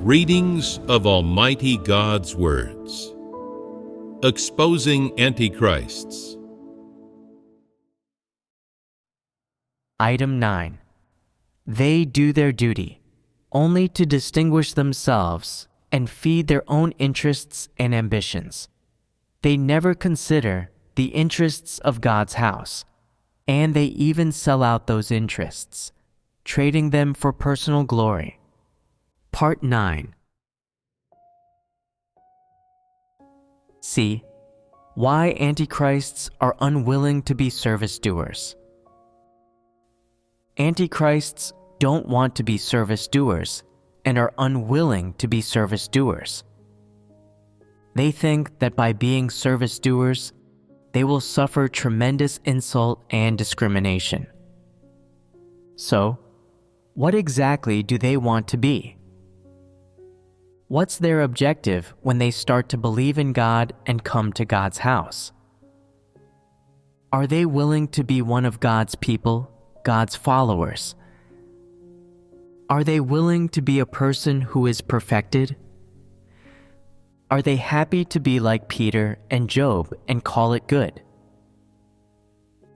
Readings of Almighty God's Words. Exposing Antichrists. Item 9. They do their duty, only to distinguish themselves and feed their own interests and ambitions. They never consider the interests of God's house, and they even sell out those interests, trading them for personal glory. Part 9. C. Why antichrists are unwilling to be service doers. Antichrists don't want to be service doers and are unwilling to be service doers. They think that by being service doers, they will suffer tremendous insult and discrimination. So, what exactly do they want to be? What's their objective when they start to believe in God and come to God's house? Are they willing to be one of God's people, God's followers? Are they willing to be a person who is perfected? Are they happy to be like Peter and Job and call it good?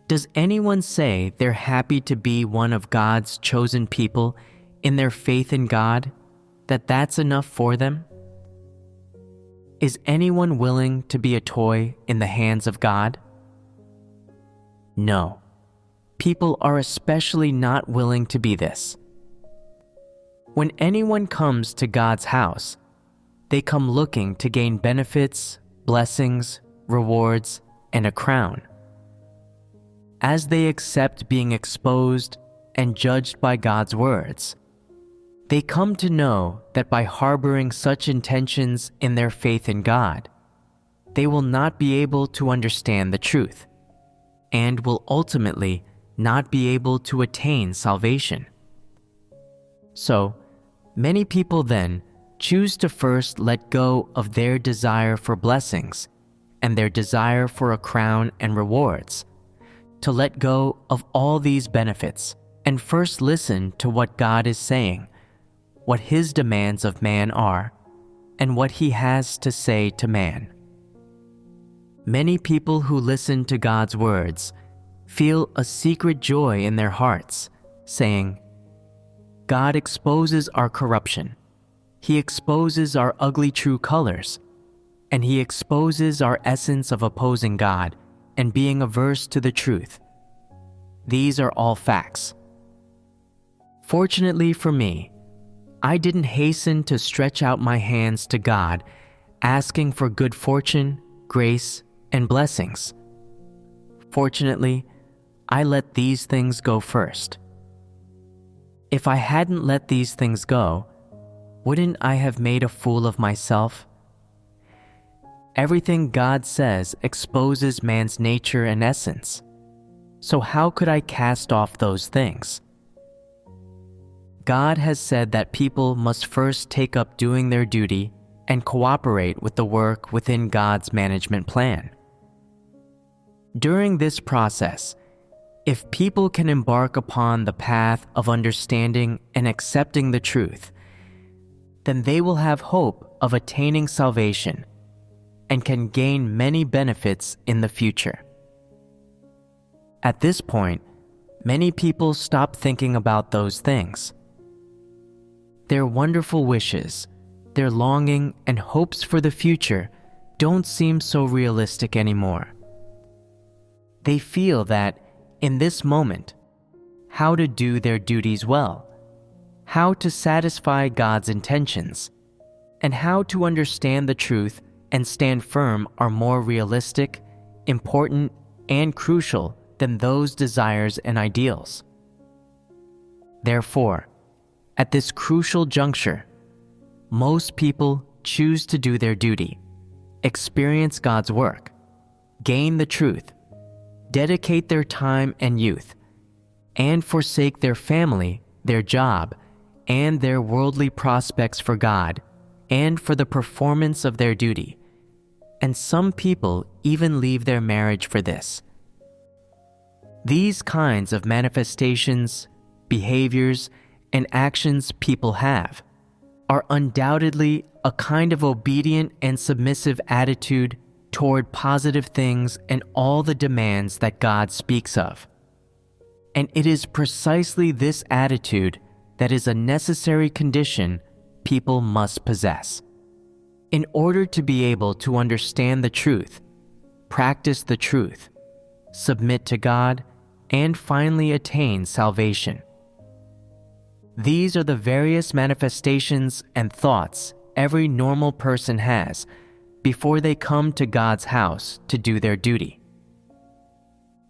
Does anyone say they're happy to be one of God's chosen people in their faith in God, that that's enough for them? Is anyone willing to be a toy in the hands of God? No. People are especially not willing to be this. When anyone comes to God's house, they come looking to gain benefits, blessings, rewards, and a crown. As they accept being exposed and judged by God's words, they come to know that by harboring such intentions in their faith in God, they will not be able to understand the truth, and will ultimately not be able to attain salvation. So, many people then choose to first let go of their desire for blessings and their desire for a crown and rewards, to let go of all these benefits and first listen to what God is saying, what His demands of man are, and what He has to say to man. Many people who listen to God's words feel a secret joy in their hearts, saying, God exposes our corruption, He exposes our ugly true colors, and He exposes our essence of opposing God and being averse to the truth. These are all facts. Fortunately for me, I didn't hasten to stretch out my hands to God, asking for good fortune, grace, and blessings. Fortunately, I let these things go first. If I hadn't let these things go, wouldn't I have made a fool of myself? Everything God says exposes man's nature and essence. So how could I cast off those things? God has said that people must first take up doing their duty and cooperate with the work within God's management plan. During this process, if people can embark upon the path of understanding and accepting the truth, then they will have hope of attaining salvation and can gain many benefits in the future. At this point, many people stop thinking about those things. Their wonderful wishes, their longing and hopes for the future don't seem so realistic anymore. They feel that, in this moment, how to do their duties well, how to satisfy God's intentions, and how to understand the truth and stand firm are more realistic, important, and crucial than those desires and ideals. Therefore, at this crucial juncture, most people choose to do their duty, experience God's work, gain the truth, dedicate their time and youth, and forsake their family, their job, and their worldly prospects for God and for the performance of their duty. And some people even leave their marriage for this. These kinds of manifestations, behaviors, and actions people have, are undoubtedly a kind of obedient and submissive attitude toward positive things and all the demands that God speaks of. And it is precisely this attitude that is a necessary condition people must possess. In order to be able to understand the truth, practice the truth, submit to God, and finally attain salvation. These are the various manifestations and thoughts every normal person has before they come to God's house to do their duty.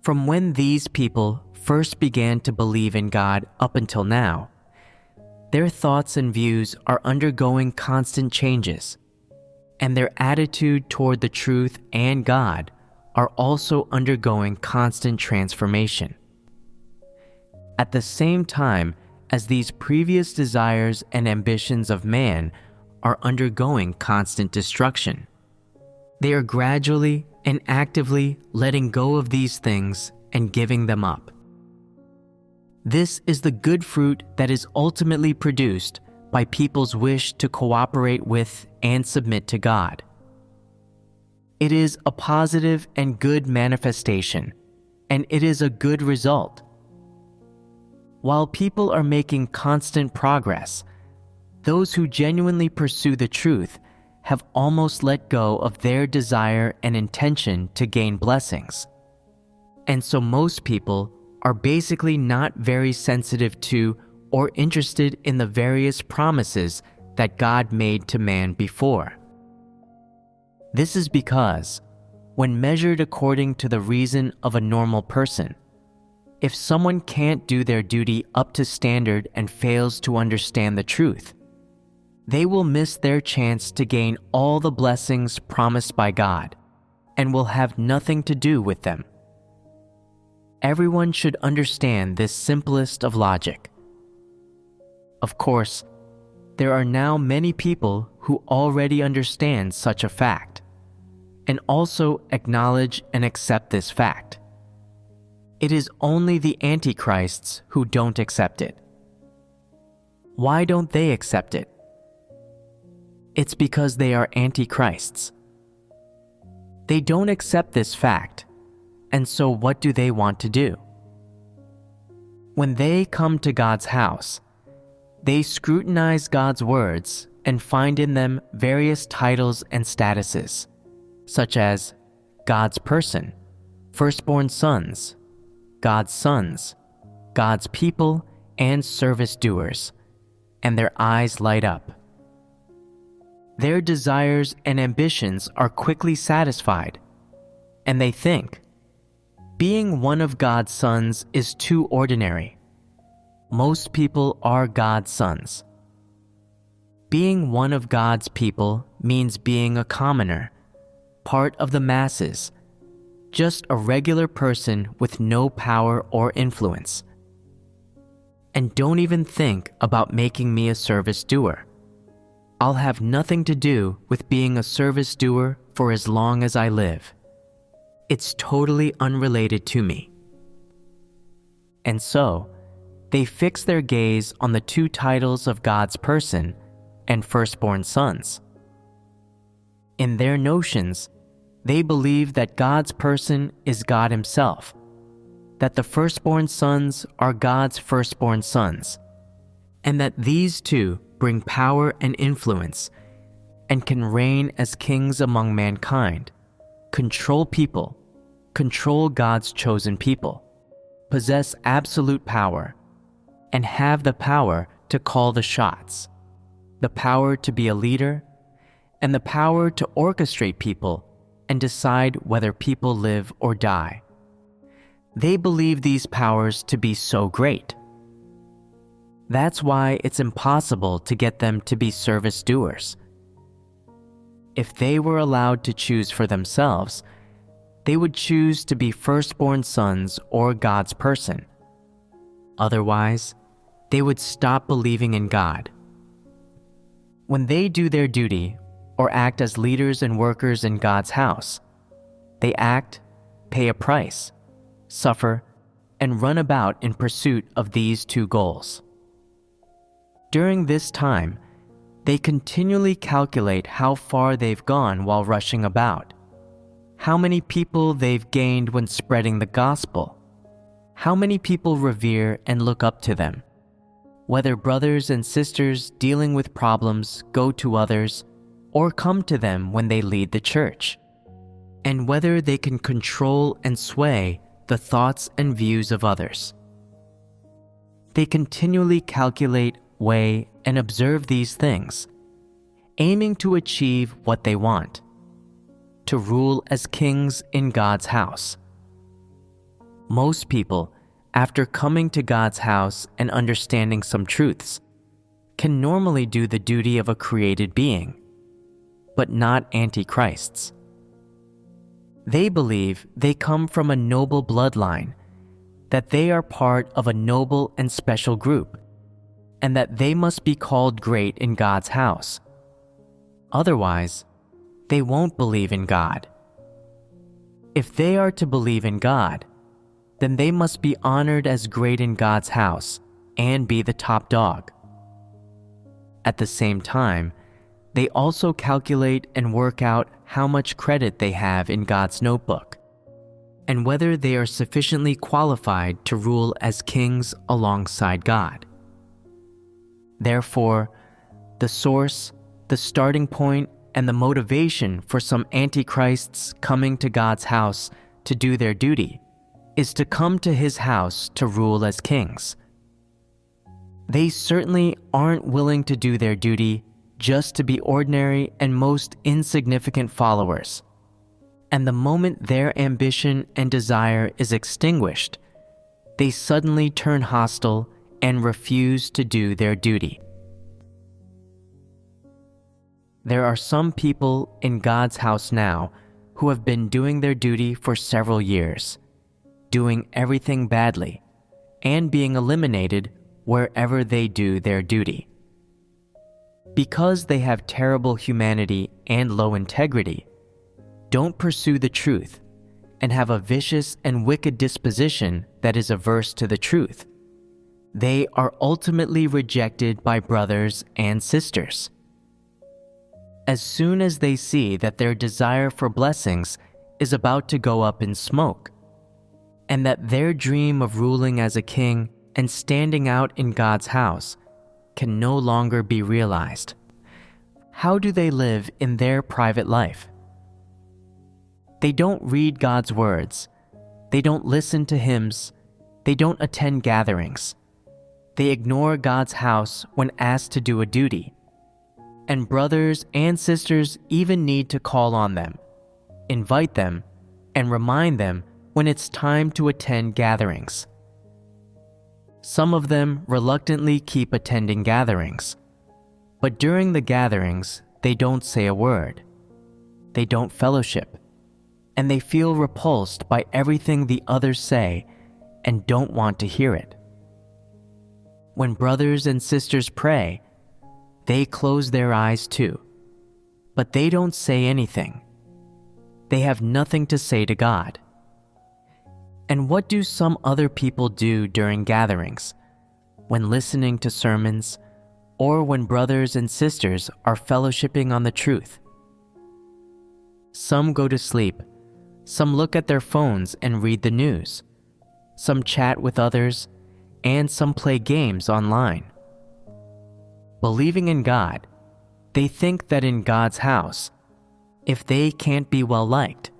From when these people first began to believe in God up until now, their thoughts and views are undergoing constant changes, and their attitude toward the truth and God are also undergoing constant transformation. At the same time as these previous desires and ambitions of man are undergoing constant destruction, they are gradually and actively letting go of these things and giving them up. This is the good fruit that is ultimately produced by people's wish to cooperate with and submit to God. It is a positive and good manifestation, and it is a good result. While people are making constant progress, those who genuinely pursue the truth have almost let go of their desire and intention to gain blessings. And so most people are basically not very sensitive to or interested in the various promises that God made to man before. This is because, when measured according to the reason of a normal person, if someone can't do their duty up to standard and fails to understand the truth, they will miss their chance to gain all the blessings promised by God and will have nothing to do with them. Everyone should understand this simplest of logic. Of course, there are now many people who already understand such a fact and also acknowledge and accept this fact. It is only the antichrists who don't accept it. Why don't they accept it? It's because they are antichrists. They don't accept this fact, and so what do they want to do? When they come to God's house, they scrutinize God's words and find in them various titles and statuses, such as God's person, firstborn sons, God's people, and service doers, and their eyes light up. Their desires and ambitions are quickly satisfied, and they think, being one of God's sons is too ordinary. Most people are God's sons. Being one of God's people means being a commoner, part of the masses, just a regular person with no power or influence. And don't even think about making me a service doer. I'll have nothing to do with being a service doer for as long as I live. It's totally unrelated to me. And so, they fix their gaze on the two titles of God's person and firstborn sons. In their notions, they believe that God's person is God Himself, that the firstborn sons are God's firstborn sons, and that these two bring power and influence and can reign as kings among mankind, control people, control God's chosen people, possess absolute power, and have the power to call the shots, the power to be a leader, and the power to orchestrate people and decide whether people live or die. They believe these powers to be so great. That's why it's impossible to get them to be service doers. If they were allowed to choose for themselves, they would choose to be firstborn sons or God's person. Otherwise, they would stop believing in God. When they do their duty or act as leaders and workers in God's house, they act, pay a price, suffer, and run about in pursuit of these two goals. During this time, They continually calculate how far they've gone while rushing about, how many people they've gained when spreading the gospel, how many people revere and look up to them, whether brothers and sisters dealing with problems go to others or come to them when they lead the church, and whether they can control and sway the thoughts and views of others. They continually calculate, weigh, and observe these things, aiming to achieve what they want: to rule as kings in God's house. Most people, after coming to God's house and understanding some truths, can normally do the duty of a created being, but not antichrists. They believe they come from a noble bloodline, that they are part of a noble and special group, and that they must be called great in God's house. Otherwise, they won't believe in God. If they are to believe in God, then they must be honored as great in God's house and be the top dog. At the same time, they also calculate and work out how much credit they have in God's notebook, and whether they are sufficiently qualified to rule as kings alongside God. Therefore, the source, the starting point, and the motivation for some antichrists coming to God's house to do their duty is to come to His house to rule as kings. They certainly aren't willing to do their duty just to be ordinary and most insignificant followers. And the moment their ambition and desire is extinguished, they suddenly turn hostile and refuse to do their duty. There are some people in God's house now who have been doing their duty for several years, doing everything badly, and being eliminated wherever they do their duty. Because they have terrible humanity and low integrity, don't pursue the truth, and have a vicious and wicked disposition that is averse to the truth, they are ultimately rejected by brothers and sisters. As soon as they see that their desire for blessings is about to go up in smoke, and that their dream of ruling as a king and standing out in God's house can no longer be realized, how do they live in their private life? They don't read God's words, they don't listen to hymns, they don't attend gatherings. They ignore God's house when asked to do a duty. And brothers and sisters even need to call on them, invite them, and remind them when it's time to attend gatherings. Some of them reluctantly keep attending gatherings, but during the gatherings, they don't say a word. They don't fellowship, and they feel repulsed by everything the others say and don't want to hear it. When brothers and sisters pray, they close their eyes too, but they don't say anything. They have nothing to say to God. And what do some other people do during gatherings, when listening to sermons, or when brothers and sisters are fellowshipping on the truth? Some go to sleep, some look at their phones and read the news, some chat with others, and some play games online. Believing in God, they think that in God's house, if they can't be well liked,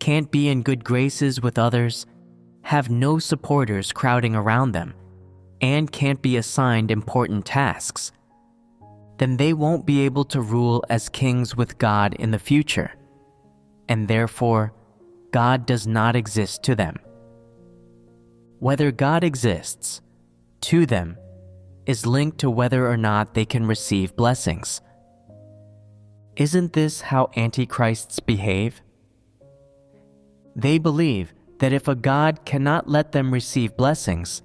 can't be in good graces with others, have no supporters crowding around them, and can't be assigned important tasks, then they won't be able to rule as kings with God in the future, and therefore, God does not exist to them. Whether God exists, to them, is linked to whether or not they can receive blessings. Isn't this how antichrists behave? They believe that if a God cannot let them receive blessings,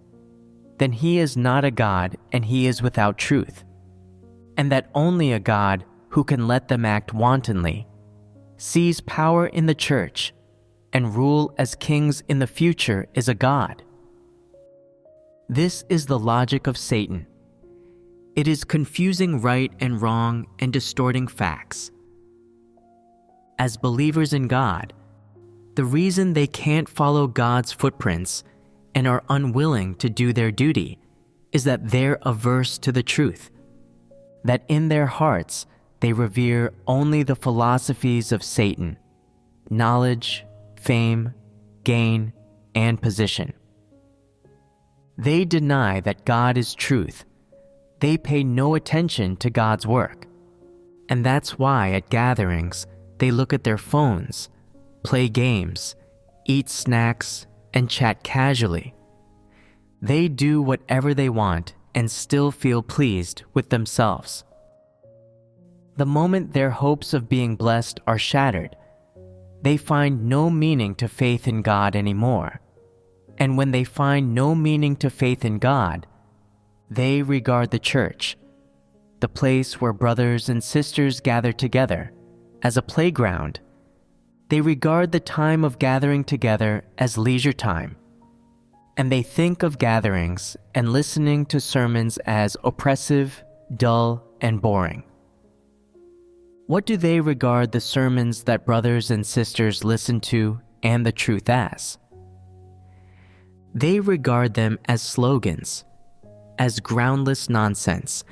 then he is not a God and he is without truth, and that only a God who can let them act wantonly, seize power in the church, and rule as kings in the future is a God. This is the logic of Satan. It is confusing right and wrong and distorting facts. As believers in God, the reason they can't follow God's footprints and are unwilling to do their duty is that they're averse to the truth, that in their hearts they revere only the philosophies of Satan, knowledge, fame, gain, and position. They deny that God is truth. They pay no attention to God's work. And that's why at gatherings, they look at their phones, play games, eat snacks, and chat casually. They do whatever they want and still feel pleased with themselves. The moment their hopes of being blessed are shattered, they find no meaning to faith in God anymore. And when they find no meaning to faith in God, they regard the church, the place where brothers and sisters gather together, as a playground. They regard the time of gathering together as leisure time, and they think of gatherings and listening to sermons as oppressive, dull, and boring. What do they regard the sermons that brothers and sisters listen to and the truth as? They regard them as slogans, as groundless nonsense,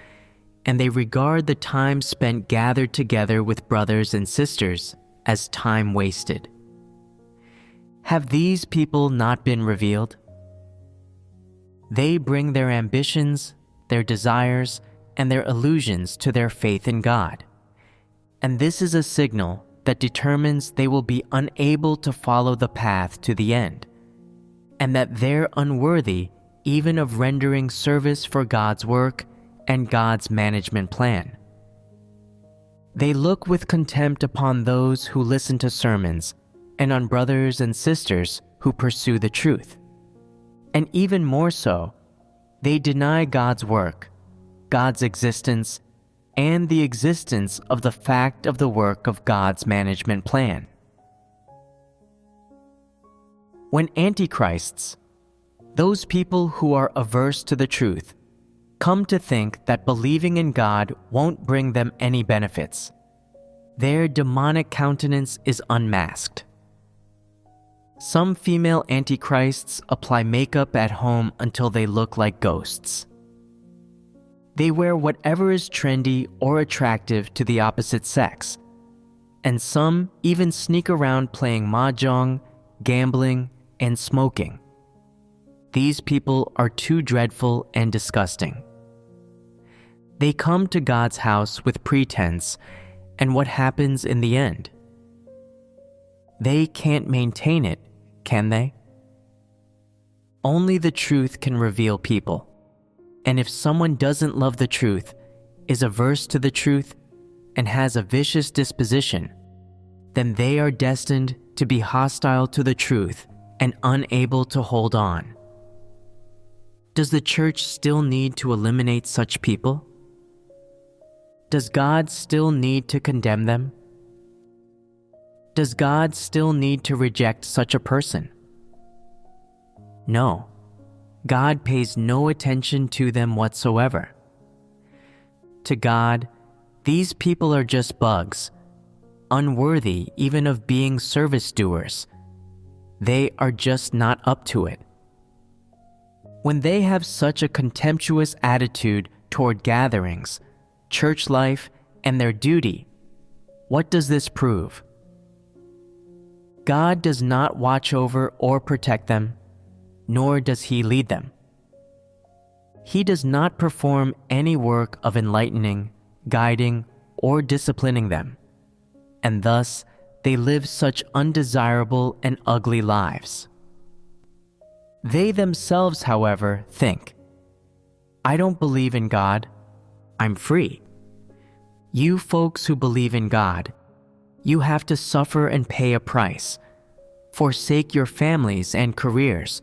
and they regard the time spent gathered together with brothers and sisters as time wasted. Have these people not been revealed? They bring their ambitions, their desires, and their illusions to their faith in God. And this is a signal that determines they will be unable to follow the path to the end, and that they're unworthy even of rendering service for God's work and God's management plan. They look with contempt upon those who listen to sermons and on brothers and sisters who pursue the truth. And even more so, they deny God's work, God's existence, and the existence of the fact of the work of God's management plan. When antichrists, those people who are averse to the truth, come to think that believing in God won't bring them any benefits, their demonic countenance is unmasked. Some female antichrists apply makeup at home until they look like ghosts. They wear whatever is trendy or attractive to the opposite sex, and some even sneak around playing mahjong, gambling, and smoking. These people are too dreadful and disgusting. They come to God's house with pretense, and what happens in the end? They can't maintain it, can they? Only the truth can reveal people. And if someone doesn't love the truth, is averse to the truth, and has a vicious disposition, then they are destined to be hostile to the truth and unable to hold on. Does the church still need to eliminate such people? Does God still need to condemn them? Does God still need to reject such a person? No. God pays no attention to them whatsoever. To God, these people are just bugs, unworthy even of being service doers. They are just not up to it. When they have such a contemptuous attitude toward gatherings, church life, and their duty, what does this prove? God does not watch over or protect them, nor does He lead them. He does not perform any work of enlightening, guiding, or disciplining them, and thus they live such undesirable and ugly lives. They themselves, however, think, I don't believe in God, I'm free. You folks who believe in God, you have to suffer and pay a price, forsake your families and careers,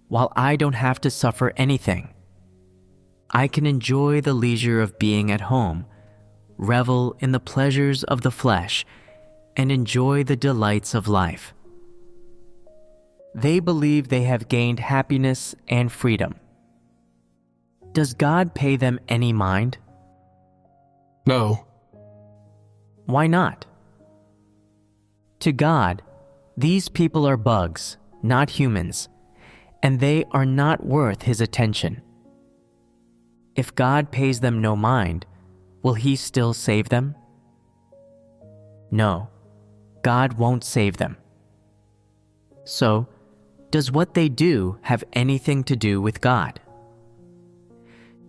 while I don't have to suffer anything. I can enjoy the leisure of being at home, revel in the pleasures of the flesh, and enjoy the delights of life. They believe they have gained happiness and freedom. Does God pay them any mind? No. Why not? To God, these people are bugs, not humans, and they are not worth His attention. If God pays them no mind, will He still save them? No, God won't save them. So, does what they do have anything to do with God?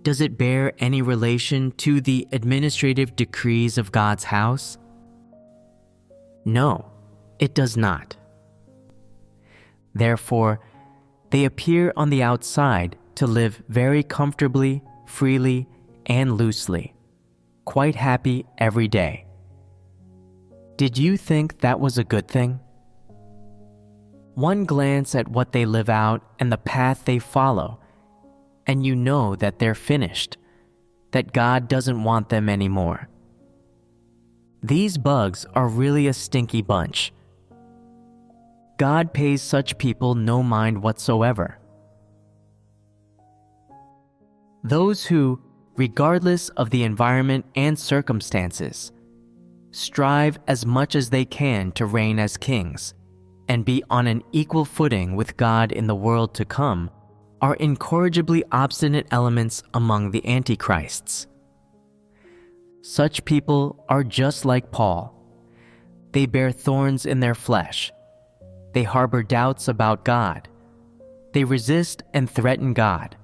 Does it bear any relation to the administrative decrees of God's house? No, it does not. Therefore, they appear on the outside to live very comfortably, freely, and loosely, quite happy every day. Did you think that was a good thing? One glance at what they live out and the path they follow, and you know that they're finished, that God doesn't want them anymore. These bugs are really a stinky bunch. God pays such people no mind whatsoever. Those who, regardless of the environment and circumstances, strive as much as they can to reign as kings and be on an equal footing with God in the world to come, are incorrigibly obstinate elements among the antichrists. Such people are just like Paul. They bear thorns in their flesh. They harbor doubts about God. They resist and threaten God.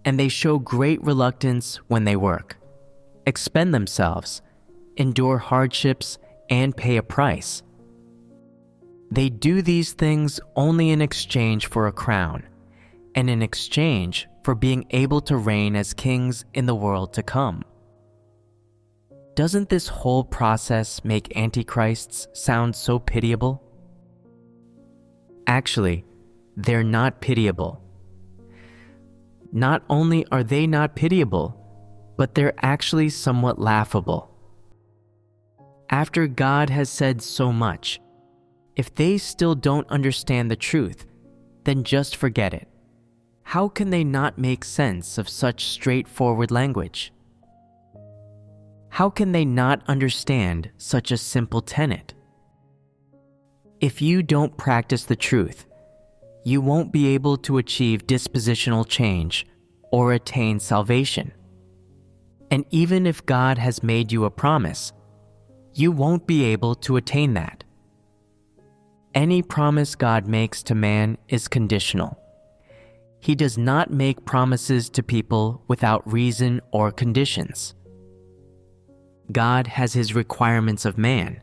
And they show great reluctance when they work, expend themselves, endure hardships, and pay a price. They do these things only in exchange for a crown, and in exchange for being able to reign as kings in the world to come. Doesn't this whole process make antichrists sound so pitiable? Actually, they're not pitiable. Not only are they not pitiable, but they're actually somewhat laughable. After God has said so much, if they still don't understand the truth, then just forget it. How can they not make sense of such straightforward language? How can they not understand such a simple tenet? If you don't practice the truth, you won't be able to achieve dispositional change or attain salvation. And even if God has made you a promise, you won't be able to attain that. Any promise God makes to man is conditional. He does not make promises to people without reason or conditions. God has His requirements of man,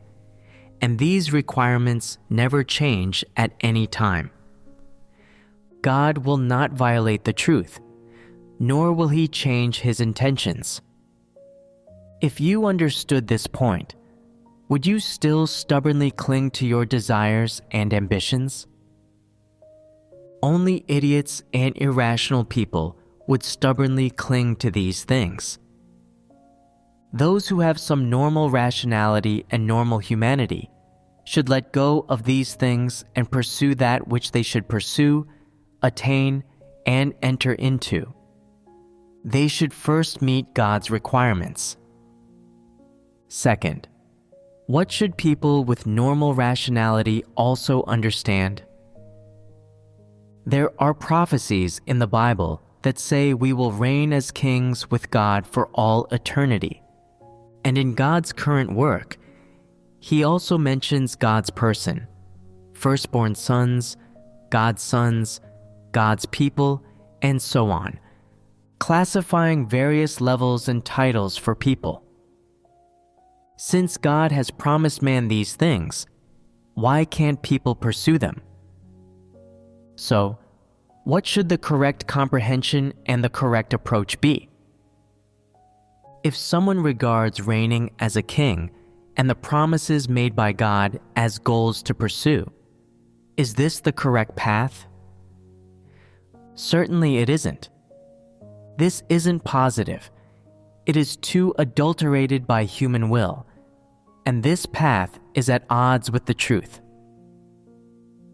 and these requirements never change at any time. God will not violate the truth, nor will He change His intentions. If you understood this point, would you still stubbornly cling to your desires and ambitions? Only idiots and irrational people would stubbornly cling to these things. Those who have some normal rationality and normal humanity should let go of these things and pursue that which they should pursue, attain, and enter into. They should first meet God's requirements. Second, what should people with normal rationality also understand? There are prophecies in the Bible that say we will reign as kings with God for all eternity. And in God's current work, He also mentions God's person, firstborn sons, God's people, and so on, classifying various levels and titles for people. Since God has promised man these things, why can't people pursue them? So, what should the correct comprehension and the correct approach be? If someone regards reigning as a king and the promises made by God as goals to pursue, is this the correct path? Certainly it isn't. This isn't positive. It is too adulterated by human will, and this path is at odds with the truth.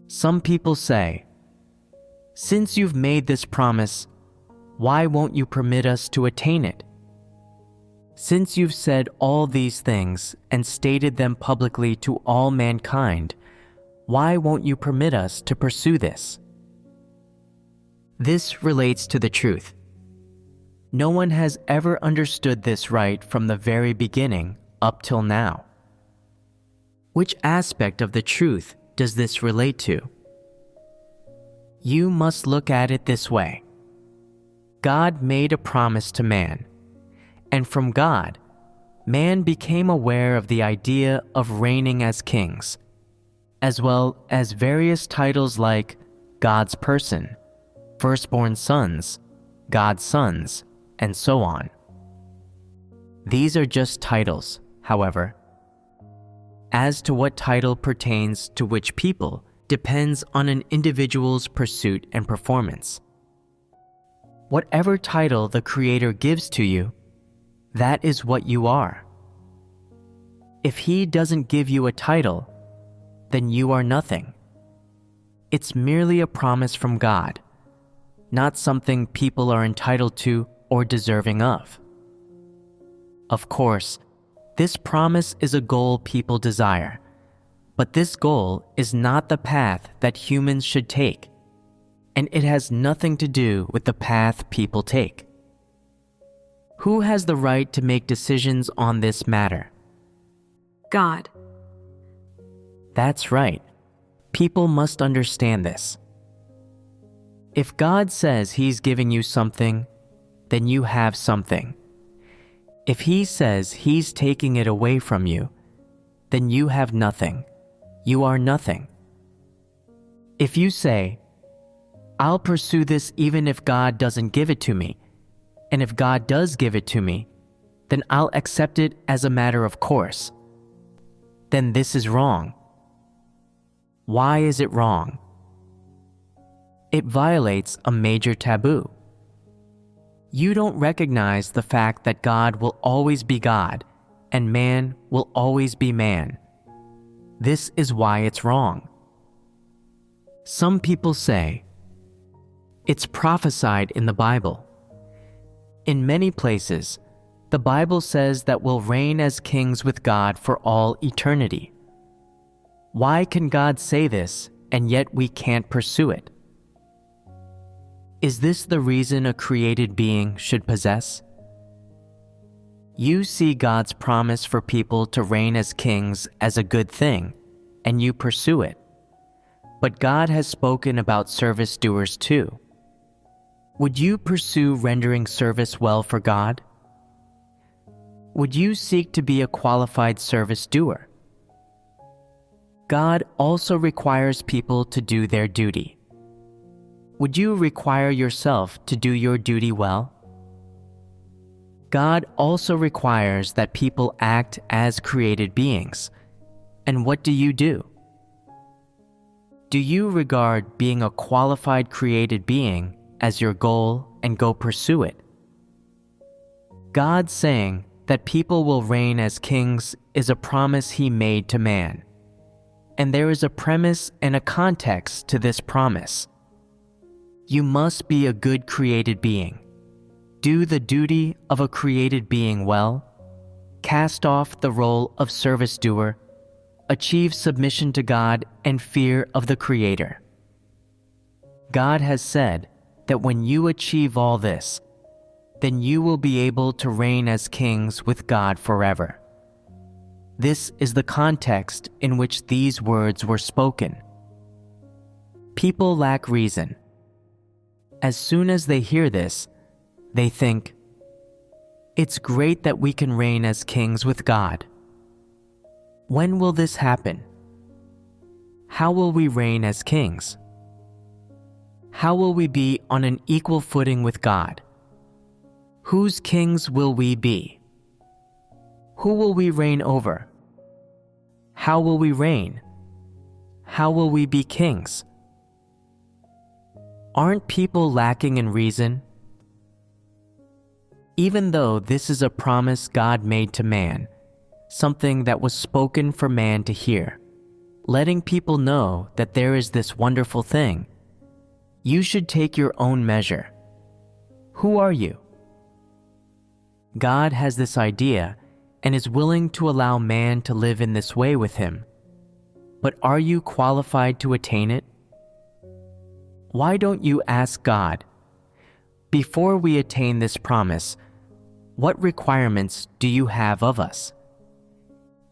Some people say, "Since you've made this promise, why won't you permit us to attain it? Since you've said all these things and stated them publicly to all mankind, why won't you permit us to pursue this? This relates to the truth. No one has ever understood this right from the very beginning up till now. Which aspect of the truth does this relate to? You must look at it this way. God made a promise to man, and from God, man became aware of the idea of reigning as kings, as well as various titles like God's person, firstborn sons, God's sons, and so on. These are just titles, however. As to what title pertains to which people depends on an individual's pursuit and performance. Whatever title the Creator gives to you, that is what you are. If He doesn't give you a title, then you are nothing. It's merely a promise from God, not something people are entitled to or deserving of. Of course, this promise is a goal people desire, but this goal is not the path that humans should take, and it has nothing to do with the path people take. Who has the right to make decisions on this matter? God. That's right. People must understand this. If God says He's giving you something, then you have something. If He says He's taking it away from you, then you have nothing. You are nothing. If you say, I'll pursue this even if God doesn't give it to me, and if God does give it to me, then I'll accept it as a matter of course, then this is wrong. Why is it wrong? It violates a major taboo. You don't recognize the fact that God will always be God and man will always be man. This is why it's wrong. Some people say, it's prophesied in the Bible. In many places, the Bible says that we'll reign as kings with God for all eternity. Why can God say this and yet we can't pursue it? Is this the reason a created being should possess? You see God's promise for people to reign as kings as a good thing, and you pursue it. But God has spoken about service doers too. Would you pursue rendering service well for God? Would you seek to be a qualified service doer? God also requires people to do their duty. Would you require yourself to do your duty well? God also requires that people act as created beings. And what do? Do you regard being a qualified created being as your goal and go pursue it? God saying that people will reign as kings is a promise He made to man. And there is a premise and a context to this promise. You must be a good created being. Do the duty of a created being well. Cast off the role of service doer. Achieve submission to God and fear of the Creator. God has said that when you achieve all this, then you will be able to reign as kings with God forever. This is the context in which these words were spoken. People lack reason. As soon as they hear this, they think, it's great that we can reign as kings with God. When will this happen? How will we reign as kings? How will we be on an equal footing with God? Whose kings will we be? Who will we reign over? How will we reign? How will we be kings? Aren't people lacking in reason? Even though this is a promise God made to man, something that was spoken for man to hear, letting people know that there is this wonderful thing, you should take your own measure. Who are you? God has this idea and is willing to allow man to live in this way with him. But are you qualified to attain it? Why don't you ask God, before we attain this promise, what requirements do you have of us?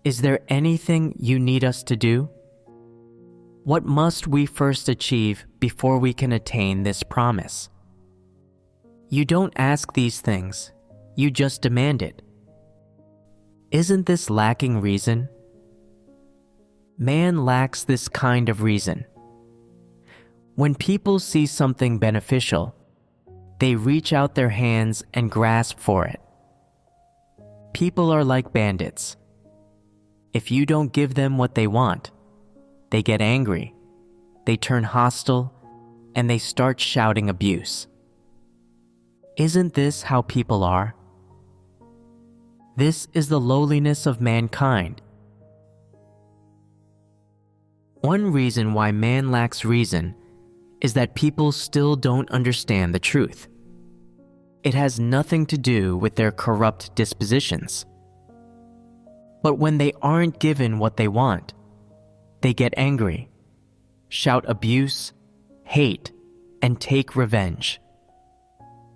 Is there anything you need us to do? What must we first achieve before we can attain this promise? You don't ask these things, you just demand it. Isn't this lacking reason? Man lacks this kind of reason. When people see something beneficial, they reach out their hands and grasp for it. People are like bandits. If you don't give them what they want, they get angry, they turn hostile, and they start shouting abuse. Isn't this how people are? This is the lowliness of mankind. One reason why man lacks reason is that people still don't understand the truth. It has nothing to do with their corrupt dispositions. But when they aren't given what they want, they get angry, shout abuse, hate, and take revenge.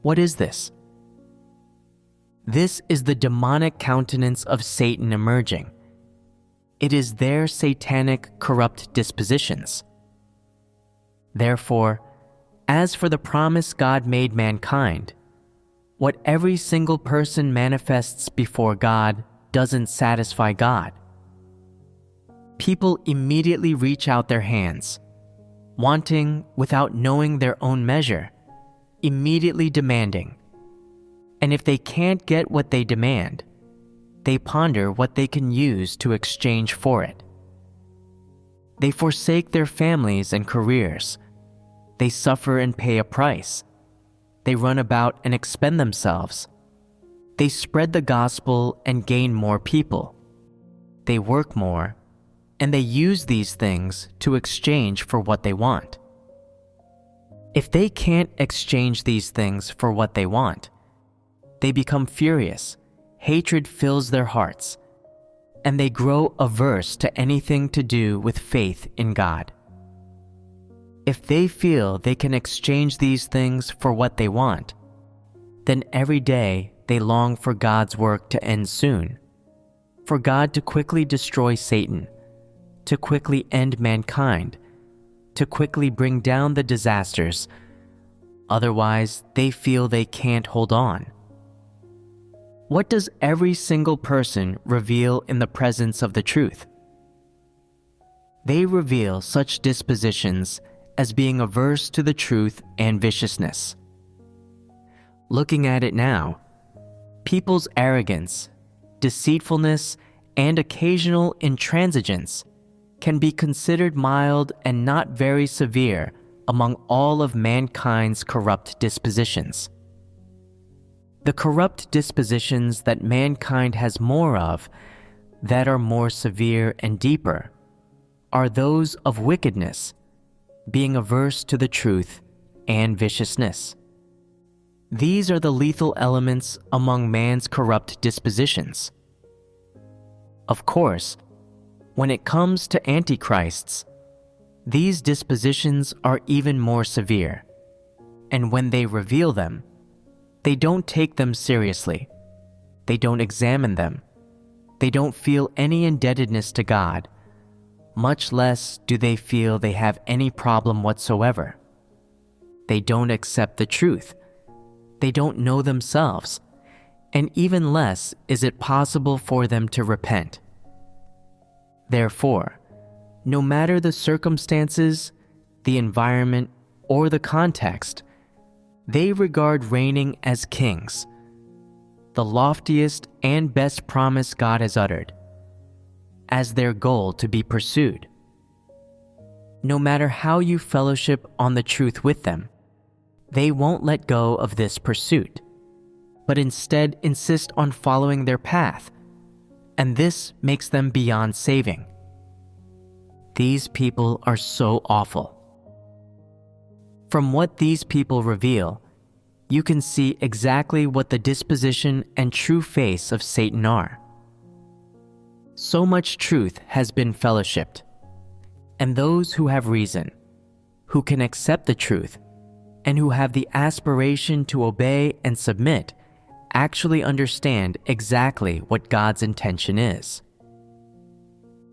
What is this? This is the demonic countenance of Satan emerging. It is their satanic, corrupt dispositions. Therefore, as for the promise God made mankind, what every single person manifests before God doesn't satisfy God. People immediately reach out their hands, wanting without knowing their own measure, immediately demanding. And if they can't get what they demand, they ponder what they can use to exchange for it. They forsake their families and careers. They suffer and pay a price. They run about and expend themselves. They spread the gospel and gain more people. They work more, and they use these things to exchange for what they want. If they can't exchange these things for what they want, they become furious, hatred fills their hearts, and they grow averse to anything to do with faith in God. If they feel they can exchange these things for what they want, then every day they long for God's work to end soon, for God to quickly destroy Satan, to quickly end mankind, to quickly bring down the disasters. Otherwise, they feel they can't hold on. What does every single person reveal in the presence of the truth? They reveal such dispositions as being averse to the truth and viciousness. Looking at it now, people's arrogance, deceitfulness, and occasional intransigence can be considered mild and not very severe among all of mankind's corrupt dispositions. The corrupt dispositions that mankind has more of, that are more severe and deeper, are those of wickedness, being averse to the truth, and viciousness. These are the lethal elements among man's corrupt dispositions. Of course, when it comes to antichrists, these dispositions are even more severe, and when they reveal them, they don't take them seriously. They don't examine them. They don't feel any indebtedness to God, much less do they feel they have any problem whatsoever. They don't accept the truth. They don't know themselves, and even less is it possible for them to repent. Therefore, no matter the circumstances, the environment, or the context, they regard reigning as kings, the loftiest and best promise God has uttered, as their goal to be pursued. No matter how you fellowship on the truth with them, they won't let go of this pursuit, but instead insist on following their path, and this makes them beyond saving. These people are so awful. From what these people reveal, you can see exactly what the disposition and true face of Satan are. So much truth has been fellowshipped, and those who have reason, who can accept the truth, and who have the aspiration to obey and submit, actually understand exactly what God's intention is.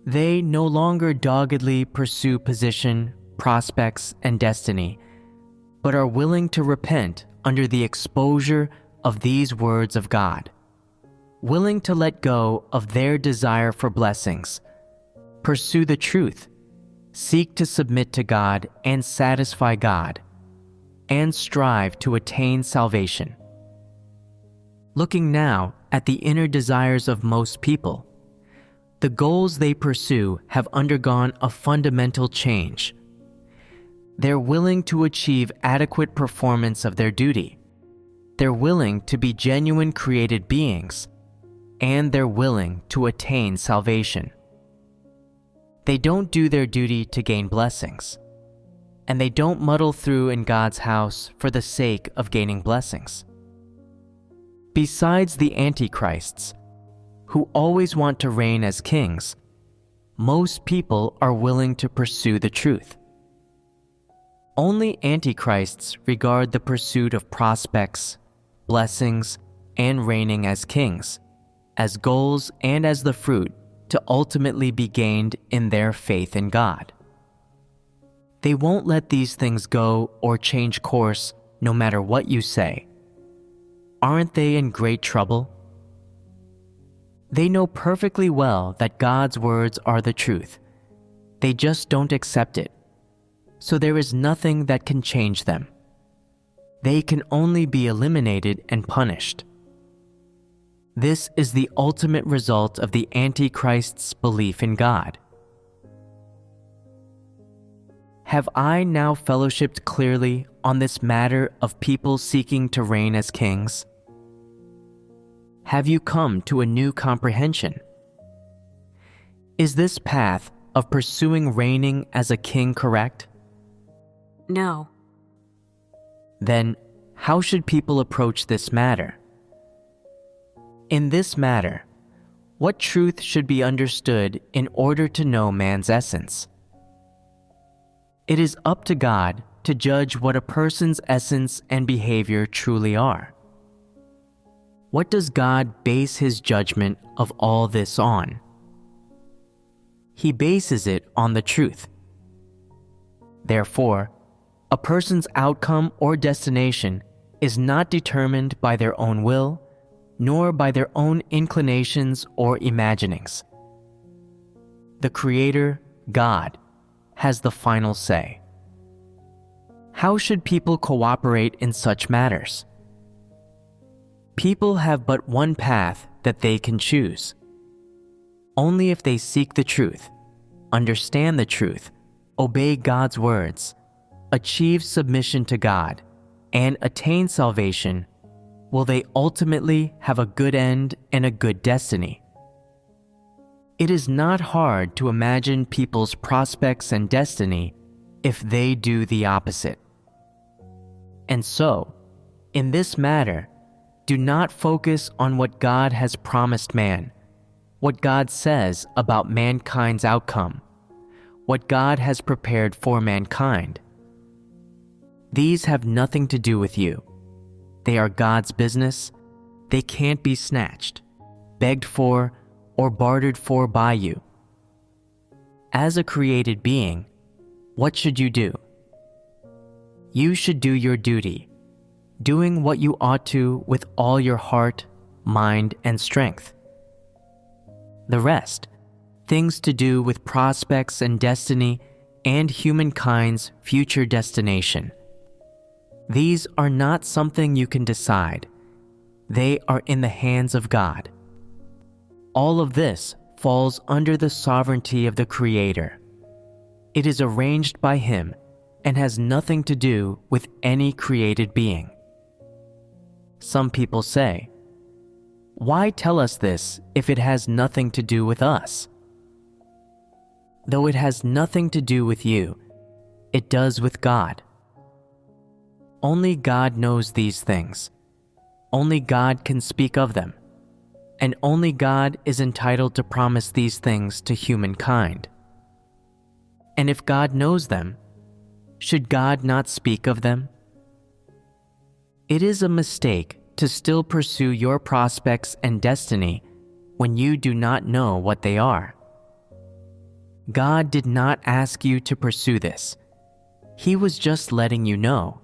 They no longer doggedly pursue position, prospects, and destiny, but are willing to repent under the exposure of these words of God, willing to let go of their desire for blessings, pursue the truth, seek to submit to God and satisfy God, and strive to attain salvation. Looking now at the inner desires of most people, the goals they pursue have undergone a fundamental change. They're willing to achieve adequate performance of their duty. They're willing to be genuine created beings, and they're willing to attain salvation. They don't do their duty to gain blessings, and they don't muddle through in God's house for the sake of gaining blessings. Besides the antichrists, who always want to reign as kings, most people are willing to pursue the truth. Only antichrists regard the pursuit of prospects, blessings, and reigning as kings as goals and as the fruit to ultimately be gained in their faith in God. They won't let these things go or change course no matter what you say. Aren't they in great trouble? They know perfectly well that God's words are the truth. They just don't accept it. So there is nothing that can change them. They can only be eliminated and punished. This is the ultimate result of the Antichrist's belief in God. Have I now fellowshipped clearly on this matter of people seeking to reign as kings? Have you come to a new comprehension? Is this path of pursuing reigning as a king correct? No. Then, how should people approach this matter? In this matter, what truth should be understood in order to know man's essence? It is up to God to judge what a person's essence and behavior truly are. What does God base his judgment of all this on? He bases it on the truth. Therefore, a person's outcome or destination is not determined by their own will, nor by their own inclinations or imaginings. The Creator, God, has the final say. How should people cooperate in such matters? People have but one path that they can choose. Only if they seek the truth, understand the truth, obey God's words, achieve submission to God, and attain salvation, will they ultimately have a good end and a good destiny. It is not hard to imagine people's prospects and destiny if they do the opposite. And so, in this matter, do not focus on what God has promised man, what God says about mankind's outcome, what God has prepared for mankind. These have nothing to do with you. They are God's business. They can't be snatched, begged for, or bartered for by you. As a created being, what should you do? You should do your duty, doing what you ought to with all your heart, mind, and strength. The rest, things to do with prospects and destiny and humankind's future destination. These are not something you can decide. They are in the hands of God. All of this falls under the sovereignty of the Creator. It is arranged by Him and has nothing to do with any created being. Some people say, "Why tell us this if it has nothing to do with us?" Though it has nothing to do with you, it does with God. only God knows these things. Only God can speak of them. And only God is entitled to promise these things to humankind. And if God knows them, should God not speak of them? It is a mistake to still pursue your prospects and destiny when you do not know what they are. God did not ask you to pursue this. He was just letting you know.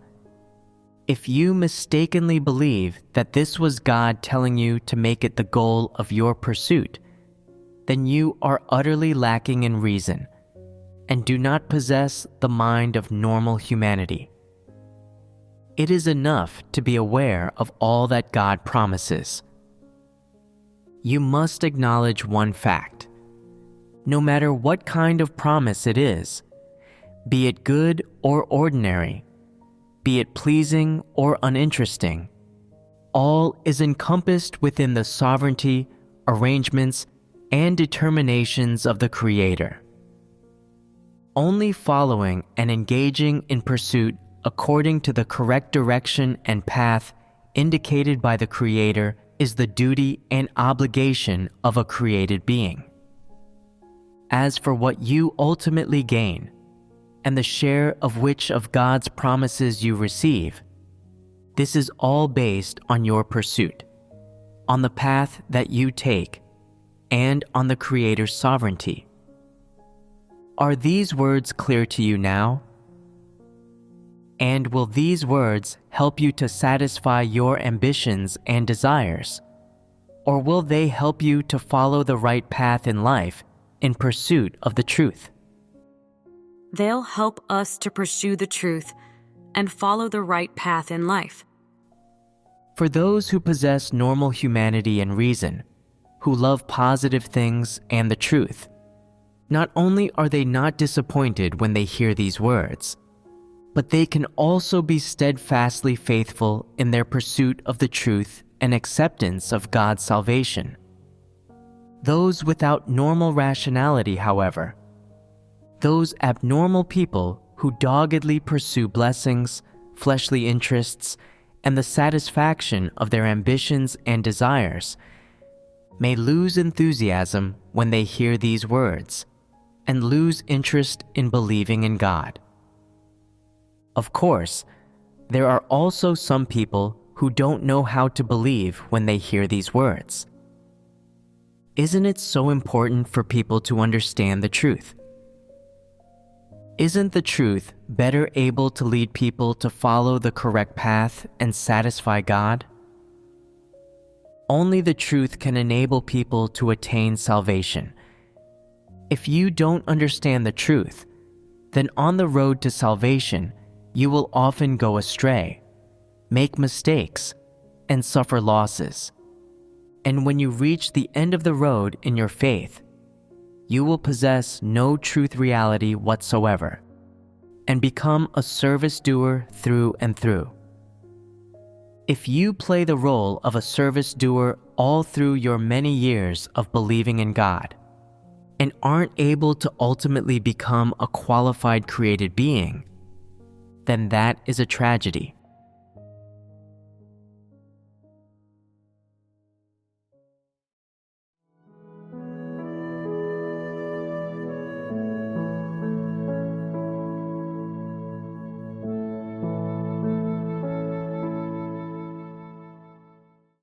If you mistakenly believe that this was God telling you to make it the goal of your pursuit, then you are utterly lacking in reason and do not possess the mind of normal humanity. It is enough to be aware of all that God promises. You must acknowledge one fact. No matter what kind of promise it is, be it good or ordinary, be it pleasing or uninteresting, all is encompassed within the sovereignty, arrangements, and determinations of the Creator. Only following and engaging in pursuit according to the correct direction and path indicated by the Creator is the duty and obligation of a created being. As for what you ultimately gain, and the share of which of God's promises you receive, this is all based on your pursuit, on the path that you take, and on the Creator's sovereignty. Are these words clear to you now? And will these words help you to satisfy your ambitions and desires? Or will they help you to follow the right path in life in pursuit of the truth? They'll help us to pursue the truth and follow the right path in life. For those who possess normal humanity and reason, who love positive things and the truth, not only are they not disappointed when they hear these words, but they can also be steadfastly faithful in their pursuit of the truth and acceptance of God's salvation. Those without normal rationality, however, those abnormal people who doggedly pursue blessings, fleshly interests, and the satisfaction of their ambitions and desires, may lose enthusiasm when they hear these words and lose interest in believing in God. Of course, there are also some people who don't know how to believe when they hear these words. Isn't it so important for people to understand the truth? Isn't the truth better able to lead people to follow the correct path and satisfy God? Only the truth can enable people to attain salvation. If you don't understand the truth, then on the road to salvation, you will often go astray, make mistakes, and suffer losses. And when you reach the end of the road in your faith, you will possess no truth reality whatsoever, and become a service doer through and through. If you play the role of a service doer all through your many years of believing in God, and aren't able to ultimately become a qualified created being, then that is a tragedy.